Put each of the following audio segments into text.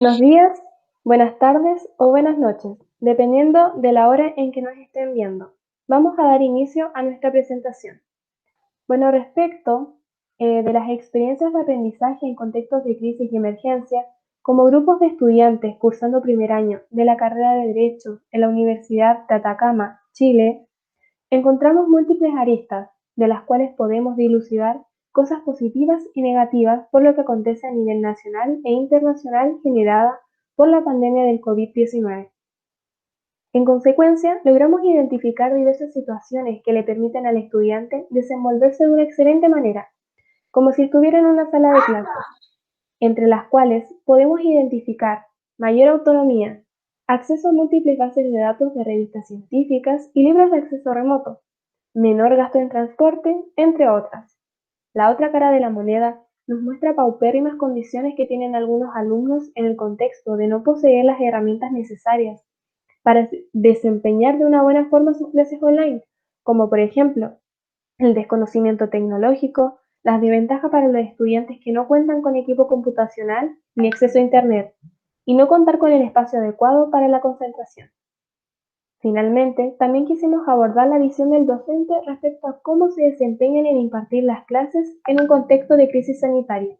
Buenos días, buenas tardes o buenas noches, dependiendo de la hora en que nos estén viendo. Vamos a dar inicio a nuestra presentación. Bueno, respecto de las experiencias de aprendizaje en contextos de crisis y emergencia, como grupos de estudiantes cursando primer año de la carrera de Derecho en la Universidad de Atacama, Chile, encontramos múltiples aristas de las cuales podemos dilucidar cosas positivas y negativas por lo que acontece a nivel nacional e internacional generada por la pandemia del COVID-19. En consecuencia, logramos identificar diversas situaciones que le permiten al estudiante desenvolverse de una excelente manera, como si estuviera en una sala de clases, entre las cuales podemos identificar mayor autonomía, acceso a múltiples bases de datos de revistas científicas y libros de acceso remoto, menor gasto en transporte, entre otras. La otra cara de la moneda nos muestra paupérrimas condiciones que tienen algunos alumnos en el contexto de no poseer las herramientas necesarias para desempeñar de una buena forma sus clases online, como por ejemplo el desconocimiento tecnológico, las desventajas para los estudiantes que no cuentan con equipo computacional ni acceso a Internet, y no contar con el espacio adecuado para la concentración. Finalmente, también quisimos abordar la visión del docente respecto a cómo se desempeñan en impartir las clases en un contexto de crisis sanitaria,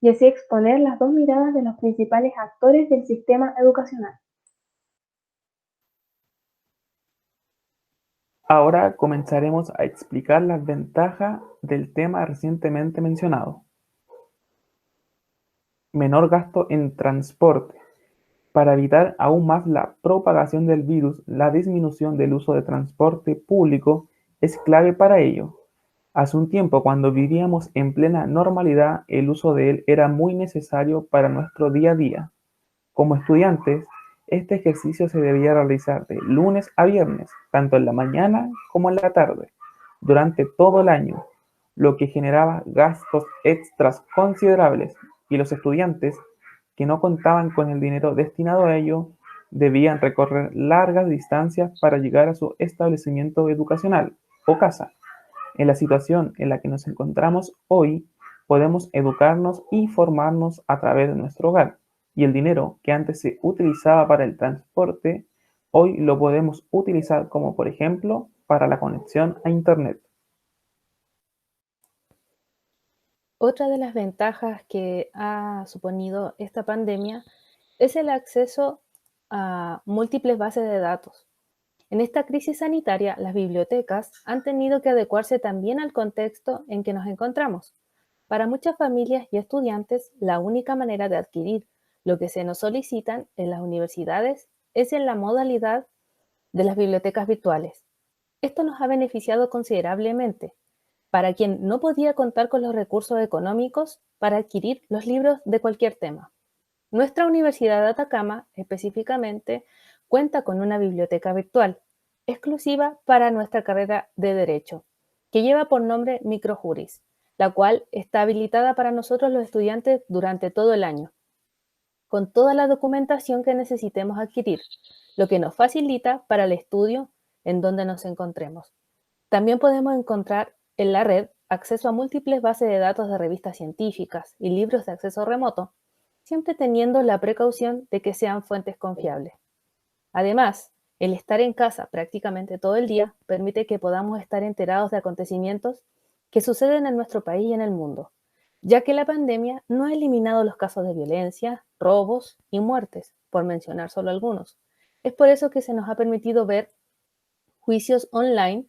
y así exponer las dos miradas de los principales actores del sistema educacional. Ahora comenzaremos a explicar las ventajas del tema recientemente mencionado. Menor gasto en transporte. Para evitar aún más la propagación del virus, la disminución del uso de transporte público es clave para ello. Hace un tiempo, cuando vivíamos en plena normalidad, el uso de él era muy necesario para nuestro día a día. Como estudiantes, este ejercicio se debía realizar de lunes a viernes, tanto en la mañana como en la tarde, durante todo el año, lo que generaba gastos extras considerables, y los estudiantes que no contaban con el dinero destinado a ello debían recorrer largas distancias para llegar a su establecimiento educacional o casa. En la situación en la que nos encontramos hoy, podemos educarnos y formarnos a través de nuestro hogar, y el dinero que antes se utilizaba para el transporte, hoy lo podemos utilizar como, por ejemplo, para la conexión a Internet. Otra de las ventajas que ha suponido esta pandemia es el acceso a múltiples bases de datos. En esta crisis sanitaria, las bibliotecas han tenido que adecuarse también al contexto en que nos encontramos. Para muchas familias y estudiantes, la única manera de adquirir lo que se nos solicitan en las universidades es en la modalidad de las bibliotecas virtuales. Esto nos ha beneficiado considerablemente para quien no podía contar con los recursos económicos para adquirir los libros de cualquier tema. Nuestra Universidad de Atacama, específicamente, cuenta con una biblioteca virtual exclusiva para nuestra carrera de Derecho, que lleva por nombre Microjuris, la cual está habilitada para nosotros los estudiantes durante todo el año, con toda la documentación que necesitemos adquirir, lo que nos facilita para el estudio en donde nos encontremos. También podemos encontrar en la red acceso a múltiples bases de datos de revistas científicas y libros de acceso remoto, siempre teniendo la precaución de que sean fuentes confiables. Además, el estar en casa prácticamente todo el día permite que podamos estar enterados de acontecimientos que suceden en nuestro país y en el mundo, ya que la pandemia no ha eliminado los casos de violencia, robos y muertes, por mencionar solo algunos. Es por eso que se nos ha permitido ver juicios online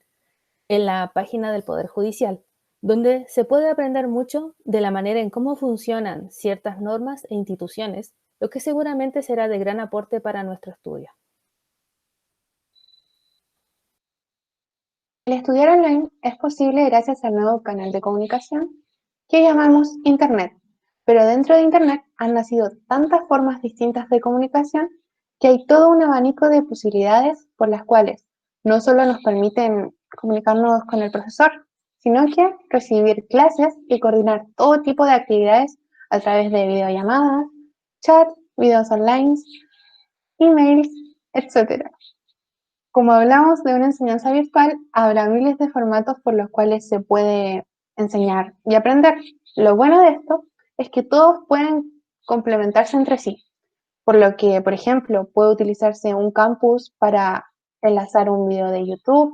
en la página del Poder Judicial, donde se puede aprender mucho de la manera en cómo funcionan ciertas normas e instituciones, lo que seguramente será de gran aporte para nuestro estudio. El estudiar online es posible gracias al nuevo canal de comunicación que llamamos Internet, pero dentro de Internet han nacido tantas formas distintas de comunicación que hay todo un abanico de posibilidades por las cuales no solo nos permiten comunicarnos con el profesor, sino que recibir clases y coordinar todo tipo de actividades a través de videollamadas, chat, videos online, emails, etc. Como hablamos de una enseñanza virtual, habrá miles de formatos por los cuales se puede enseñar y aprender. Lo bueno de esto es que todos pueden complementarse entre sí. por lo que, por ejemplo, puede utilizarse un campus para enlazar un video de YouTube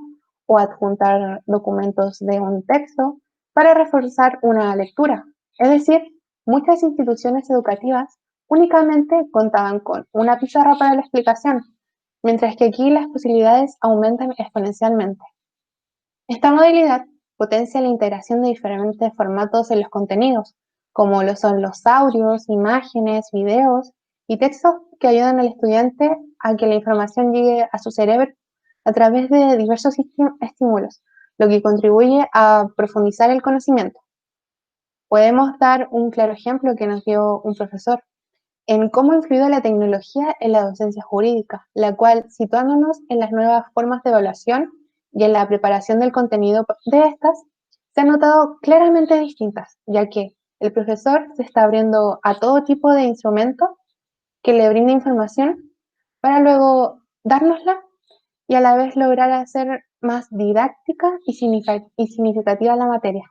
o adjuntar documentos de un texto para reforzar una lectura. Es decir, muchas instituciones educativas únicamente contaban con una pizarra para la explicación, mientras que aquí las posibilidades aumentan exponencialmente. Esta modalidad potencia la integración de diferentes formatos en los contenidos, como lo son los audios, imágenes, videos y textos que ayudan al estudiante a que la información llegue a su cerebro a través de diversos estímulos, lo que contribuye a profundizar el conocimiento. Podemos dar un claro ejemplo que nos dio un profesor en cómo ha influido la tecnología en la docencia jurídica, la cual, situándonos en las nuevas formas de evaluación y en la preparación del contenido de estas, se han notado claramente distintas, ya que el profesor se está abriendo a todo tipo de instrumentos que le brinda información para luego dárnosla y a la vez lograr hacer más didáctica y significativa la materia.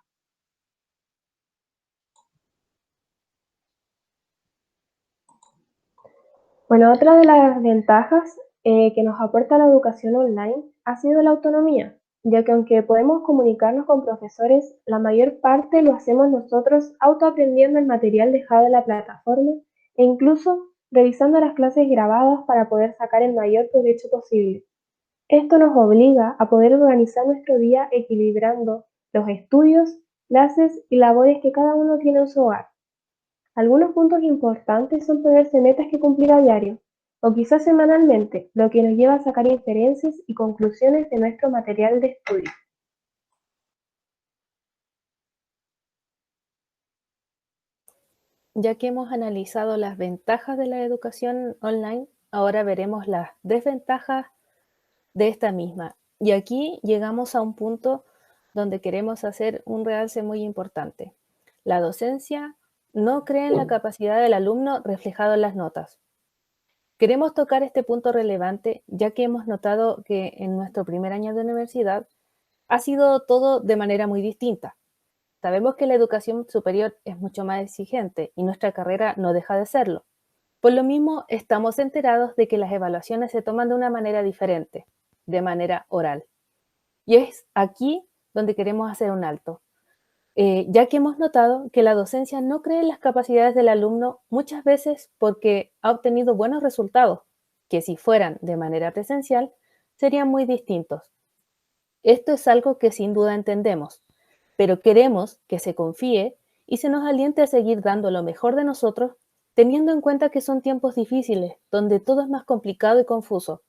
Bueno, otra de las ventajas que nos aporta la educación online ha sido la autonomía, ya que aunque podemos comunicarnos con profesores, la mayor parte lo hacemos nosotros autoaprendiendo el material dejado en la plataforma e incluso revisando las clases grabadas para poder sacar el mayor provecho posible. Esto nos obliga a poder organizar nuestro día equilibrando los estudios, clases y labores que cada uno tiene en su hogar. Algunos puntos importantes son ponerse metas que cumplir a diario, o quizás semanalmente, lo que nos lleva a sacar inferencias y conclusiones de nuestro material de estudio. Ya que hemos analizado las ventajas de la educación online, ahora veremos las desventajas de esta misma. Y aquí llegamos a un punto donde queremos hacer un realce muy importante. La docencia no cree en la capacidad del alumno reflejado en las notas. Queremos tocar este punto relevante ya que hemos notado que en nuestro primer año de universidad ha sido todo de manera muy distinta. Sabemos que la educación superior es mucho más exigente y nuestra carrera no deja de serlo. Por lo mismo, estamos enterados de que las evaluaciones se toman de una manera diferente, de manera oral. Y es aquí donde queremos hacer un alto, ya que hemos notado que la docencia no cree en las capacidades del alumno muchas veces porque ha obtenido buenos resultados, que si fueran de manera presencial, serían muy distintos. Esto es algo que sin duda entendemos, pero queremos que se confíe y se nos aliente a seguir dando lo mejor de nosotros, teniendo en cuenta que son tiempos difíciles, donde todo es más complicado y confuso,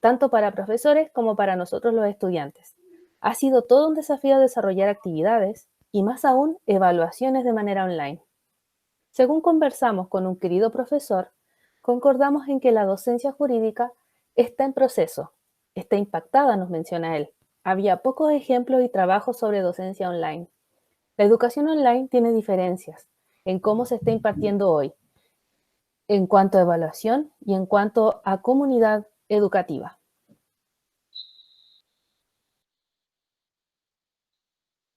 tanto para profesores como para nosotros los estudiantes. Ha sido todo un desafío desarrollar actividades y más aún evaluaciones de manera online. Según conversamos con un querido profesor, concordamos en que la docencia jurídica está en proceso, está impactada, nos menciona él. Había pocos ejemplos y trabajos sobre docencia online. La educación online tiene diferencias en cómo se está impartiendo hoy, en cuanto a evaluación y en cuanto a comunidad educativa.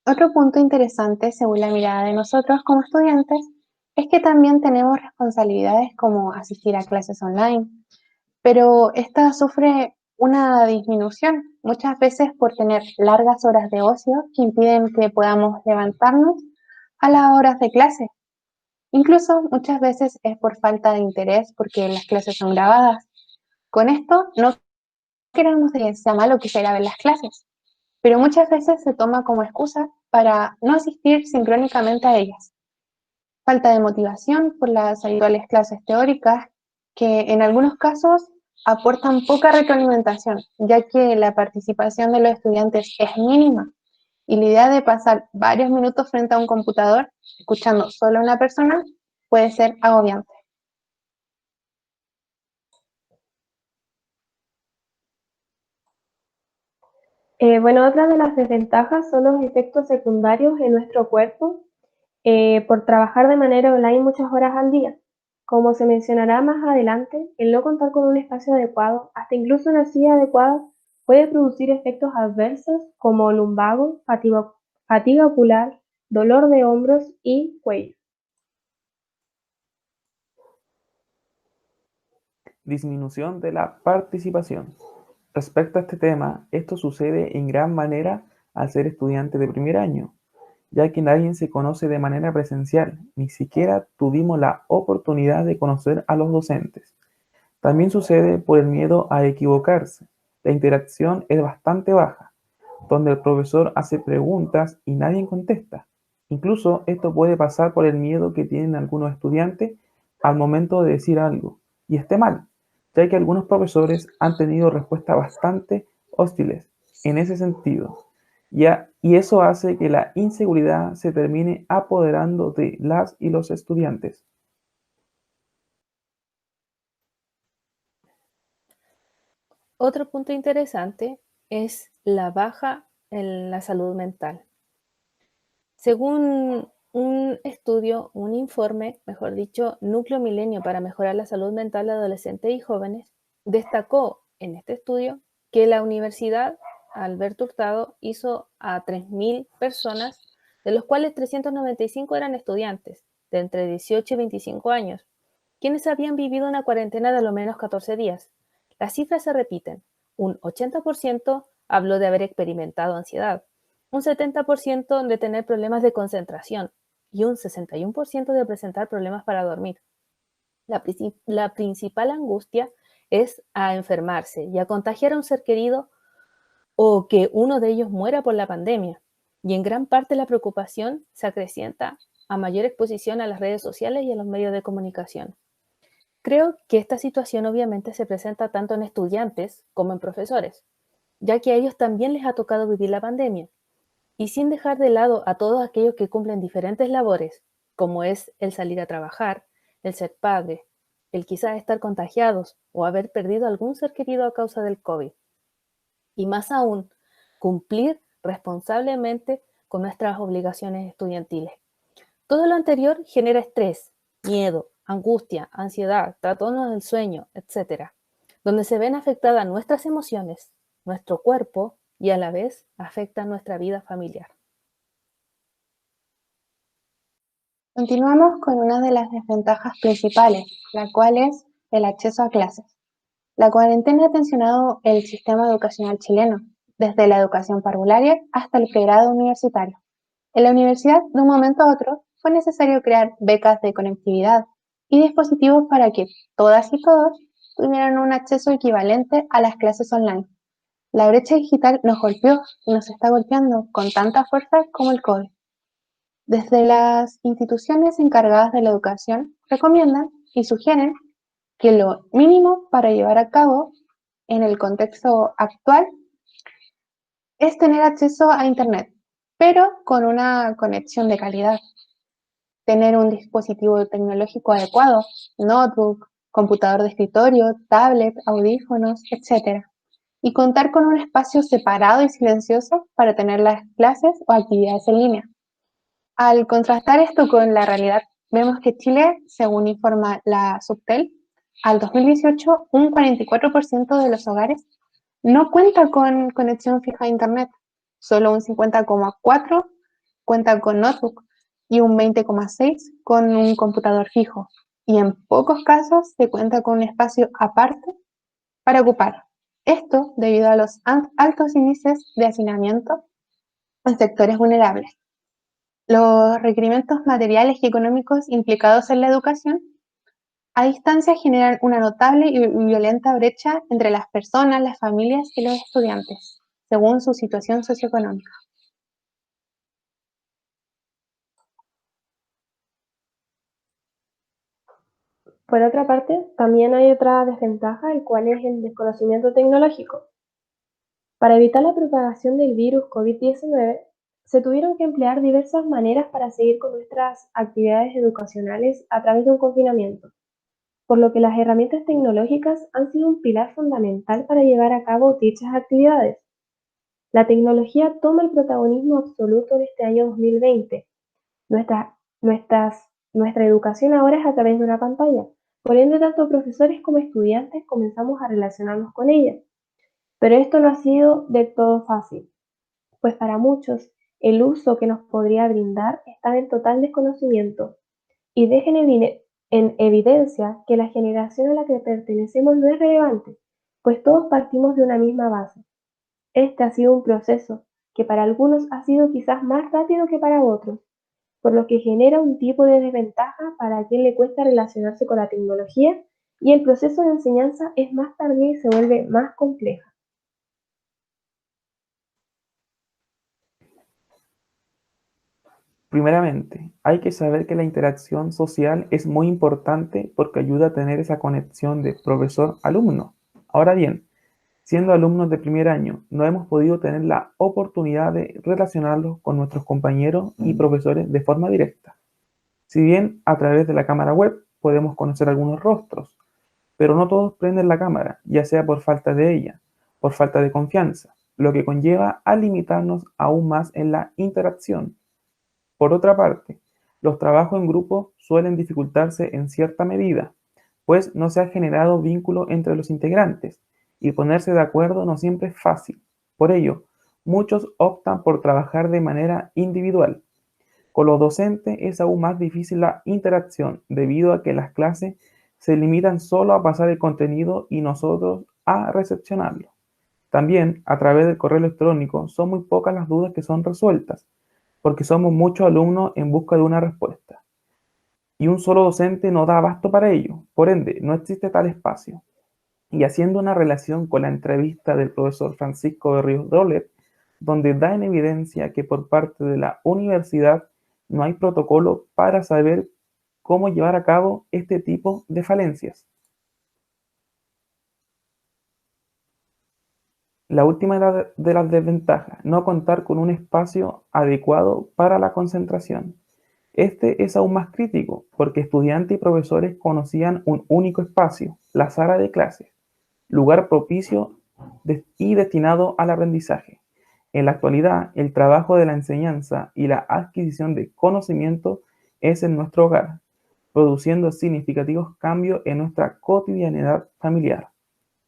Otro punto interesante, según la mirada de nosotros como estudiantes, es que también tenemos responsabilidades como asistir a clases online, pero esta sufre una disminución, muchas veces por tener largas horas de ocio que impiden que podamos levantarnos a las horas de clase. Incluso muchas veces es por falta de interés porque las clases son grabadas. Con esto no queremos que sea malo que se graben las clases, pero muchas veces se toma como excusa para no asistir sincrónicamente a ellas. Falta de motivación por las habituales clases teóricas que en algunos casos aportan poca retroalimentación, ya que la participación de los estudiantes es mínima y la idea de pasar varios minutos frente a un computador escuchando solo a una persona puede ser agobiante. Bueno, otra de las desventajas son los efectos secundarios en nuestro cuerpo por trabajar de manera online muchas horas al día. Como se mencionará más adelante, el no contar con un espacio adecuado, hasta incluso una silla adecuada, puede producir efectos adversos como lumbago, fatiga ocular, dolor de hombros y cuello. disminución de la participación. Respecto a este tema, esto sucede en gran manera al ser estudiante de primer año, ya que nadie se conoce de manera presencial, ni siquiera tuvimos la oportunidad de conocer a los docentes. También sucede por el miedo a equivocarse. La interacción es bastante baja, donde el profesor hace preguntas y nadie contesta. Incluso esto puede pasar por el miedo que tienen algunos estudiantes al momento de decir algo, y esté mal, ya que algunos profesores han tenido respuestas bastante hostiles en ese sentido. Y eso hace que la inseguridad se termine apoderando de las y los estudiantes. Otro punto interesante es la baja en la salud mental. Según un estudio, un informe, mejor dicho, Núcleo Milenio para mejorar la salud mental de adolescentes y jóvenes, destacó en este estudio que la Universidad Alberto Hurtado hizo a 3.000 personas, de los cuales 395 eran estudiantes de entre 18 y 25 años, quienes habían vivido una cuarentena de al menos 14 días. Las cifras se repiten. Un 80% habló de haber experimentado ansiedad, un 70% de tener problemas de concentración y un 61% de presentar problemas para dormir. La principal angustia es a enfermarse y a contagiar a un ser querido o que uno de ellos muera por la pandemia. Y en gran parte la preocupación se acrecienta a mayor exposición a las redes sociales y a los medios de comunicación. Creo que esta situación obviamente se presenta tanto en estudiantes como en profesores, ya que a ellos también les ha tocado vivir la pandemia. Y sin dejar de lado a todos aquellos que cumplen diferentes labores, como es el salir a trabajar, el ser padre, el quizás estar contagiados o haber perdido algún ser querido a causa del COVID. Y más aún, cumplir responsablemente con nuestras obligaciones estudiantiles. Todo lo anterior genera estrés, miedo, angustia, ansiedad, trastornos del sueño, etc., donde se ven afectadas nuestras emociones, nuestro cuerpo y a la vez afecta nuestra vida familiar. Continuamos con una de las desventajas principales, la cual es el acceso a clases. La cuarentena ha tensionado el sistema educacional chileno, desde la educación parvularia hasta el pregrado universitario. En la universidad, de un momento a otro, fue necesario crear becas de conectividad y dispositivos para que todas y todos tuvieran un acceso equivalente a las clases online. La brecha digital nos golpeó y nos está golpeando con tanta fuerza como el COVID. Desde las instituciones encargadas de la educación recomiendan y sugieren que lo mínimo para llevar a cabo en el contexto actual es tener acceso a Internet, pero con una conexión de calidad. Tener un dispositivo tecnológico adecuado, notebook, computador de escritorio, tablet, audífonos, etc. Y contar con un espacio separado y silencioso para tener las clases o actividades en línea. Al contrastar esto con la realidad, vemos que Chile, según informa la Subtel, al 2018 un 44% de los hogares no cuenta con conexión fija a Internet, solo un 50,4% cuenta con notebook y un 20,6% con un computador fijo, y en pocos casos se cuenta con un espacio aparte para ocupar. Esto debido a los altos índices de hacinamiento en sectores vulnerables. Los requerimientos materiales y económicos implicados en la educación a distancia generan una notable y violenta brecha entre las personas, las familias y los estudiantes, según su situación socioeconómica. Por otra parte, también hay otra desventaja, el cual es el desconocimiento tecnológico. Para evitar la propagación del virus COVID-19, se tuvieron que emplear diversas maneras para seguir con nuestras actividades educacionales a través de un confinamiento, por lo que las herramientas tecnológicas han sido un pilar fundamental para llevar a cabo dichas actividades. La tecnología toma el protagonismo absoluto en este año 2020. Nuestra educación ahora es a través de una pantalla, por ende tanto profesores como estudiantes comenzamos a relacionarnos con ella. Pero esto no ha sido del todo fácil, pues para muchos el uso que nos podría brindar está en total desconocimiento y dejen en evidencia que la generación a la que pertenecemos no es relevante, pues todos partimos de una misma base. Este ha sido un proceso que para algunos ha sido quizás más rápido que para otros, por lo que genera un tipo de desventaja para quien le cuesta relacionarse con la tecnología y el proceso de enseñanza es más tardío y se vuelve más compleja. Primeramente, hay que saber que la interacción social es muy importante porque ayuda a tener esa conexión de profesor-alumno. Ahora bien, siendo alumnos de primer año, no hemos podido tener la oportunidad de relacionarlos con nuestros compañeros y profesores de forma directa. Si bien a través de la cámara web podemos conocer algunos rostros, pero no todos prenden la cámara, ya sea por falta de ella, por falta de confianza, lo que conlleva a limitarnos aún más en la interacción. Por otra parte, los trabajos en grupo suelen dificultarse en cierta medida, pues no se ha generado vínculo entre los integrantes y ponerse de acuerdo no siempre es fácil. Por ello, muchos optan por trabajar de manera individual. Con los docentes es aún más difícil la interacción debido a que las clases se limitan solo a pasar el contenido y nosotros a recepcionarlo. También, a través del correo electrónico, son muy pocas las dudas que son resueltas, porque somos muchos alumnos en busca de una respuesta. Y un solo docente no da abasto para ello, por ende, no existe tal espacio. Y haciendo una relación con la entrevista del profesor Francisco de Ríos Drolet, donde da en evidencia que por parte de la universidad no hay protocolo para saber cómo llevar a cabo este tipo de falencias. La última de las desventajas, no contar con un espacio adecuado para la concentración. Este es aún más crítico porque estudiantes y profesores conocían un único espacio, la sala de clases, lugar propicio y destinado al aprendizaje. En la actualidad, el trabajo de la enseñanza y la adquisición de conocimiento es en nuestro hogar, produciendo significativos cambios en nuestra cotidianidad familiar.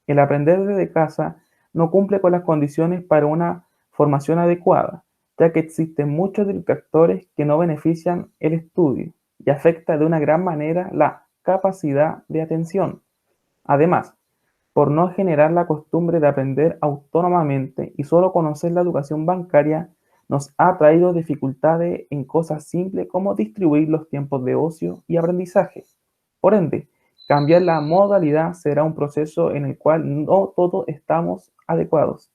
El aprender desde casa no cumple con las condiciones para una formación adecuada, ya que existen muchos distractores que no benefician el estudio y afecta de una gran manera la capacidad de atención. Además, por no generar la costumbre de aprender autónomamente y solo conocer la educación bancaria, nos ha traído dificultades en cosas simples como distribuir los tiempos de ocio y aprendizaje. Por ende, cambiar la modalidad será un proceso en el cual no todos estamos adecuados.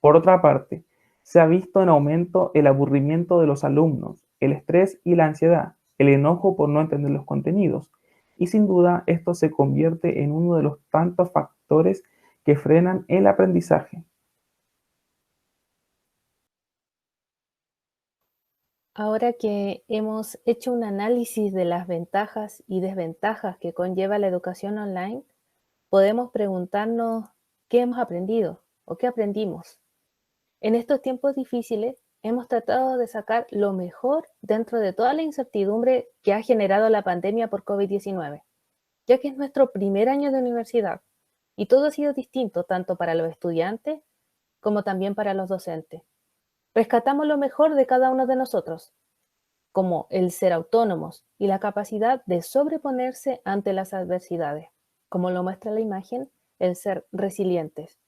Por otra parte, se ha visto en aumento el aburrimiento de los alumnos, el estrés y la ansiedad, el enojo por no entender los contenidos, y sin duda esto se convierte en uno de los tantos factores que frenan el aprendizaje. Ahora que hemos hecho un análisis de las ventajas y desventajas que conlleva la educación online, podemos preguntarnos qué hemos aprendido o qué aprendimos. En estos tiempos difíciles, hemos tratado de sacar lo mejor dentro de toda la incertidumbre que ha generado la pandemia por COVID-19, ya que es nuestro primer año de universidad y todo ha sido distinto tanto para los estudiantes como también para los docentes. Rescatamos lo mejor de cada uno de nosotros, como el ser autónomos y la capacidad de sobreponerse ante las adversidades, como lo muestra la imagen, el ser resilientes,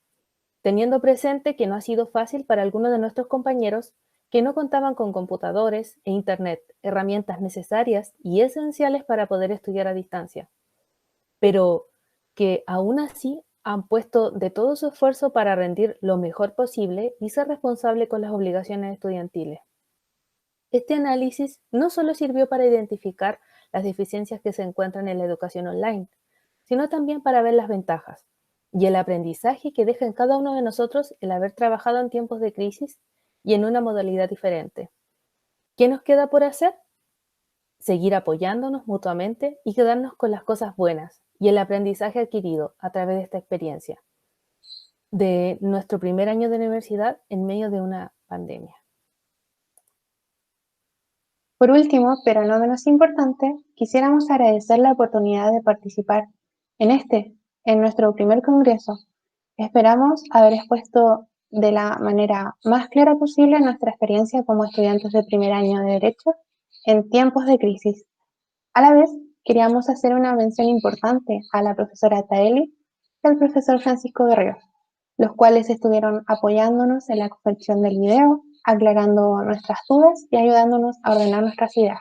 teniendo presente que no ha sido fácil para algunos de nuestros compañeros que no contaban con computadores e internet, herramientas necesarias y esenciales para poder estudiar a distancia, pero que aún así han puesto de todo su esfuerzo para rendir lo mejor posible y ser responsable con las obligaciones estudiantiles. Este análisis no solo sirvió para identificar las deficiencias que se encuentran en la educación online, sino también para ver las ventajas y el aprendizaje que deja en cada uno de nosotros el haber trabajado en tiempos de crisis y en una modalidad diferente. ¿Qué nos queda por hacer? Seguir apoyándonos mutuamente y quedarnos con las cosas buenas y el aprendizaje adquirido a través de esta experiencia de nuestro primer año de universidad en medio de una pandemia. Por último, pero no menos importante, quisiéramos agradecer la oportunidad de participar en nuestro primer congreso. Esperamos haber expuesto de la manera más clara posible nuestra experiencia como estudiantes de primer año de Derecho en tiempos de crisis. A la vez, queríamos hacer una mención importante a la profesora Taeli y al profesor Francisco Guerrero, los cuales estuvieron apoyándonos en la confección del video, aclarando nuestras dudas y ayudándonos a ordenar nuestras ideas.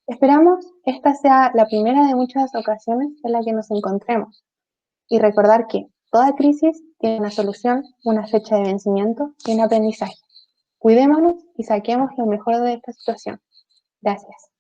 Esperamos esta sea la primera de muchas ocasiones en la que nos encontremos y recordar que toda crisis tiene una solución, una fecha de vencimiento y un aprendizaje. Cuidémonos y saquemos lo mejor de esta situación. Gracias.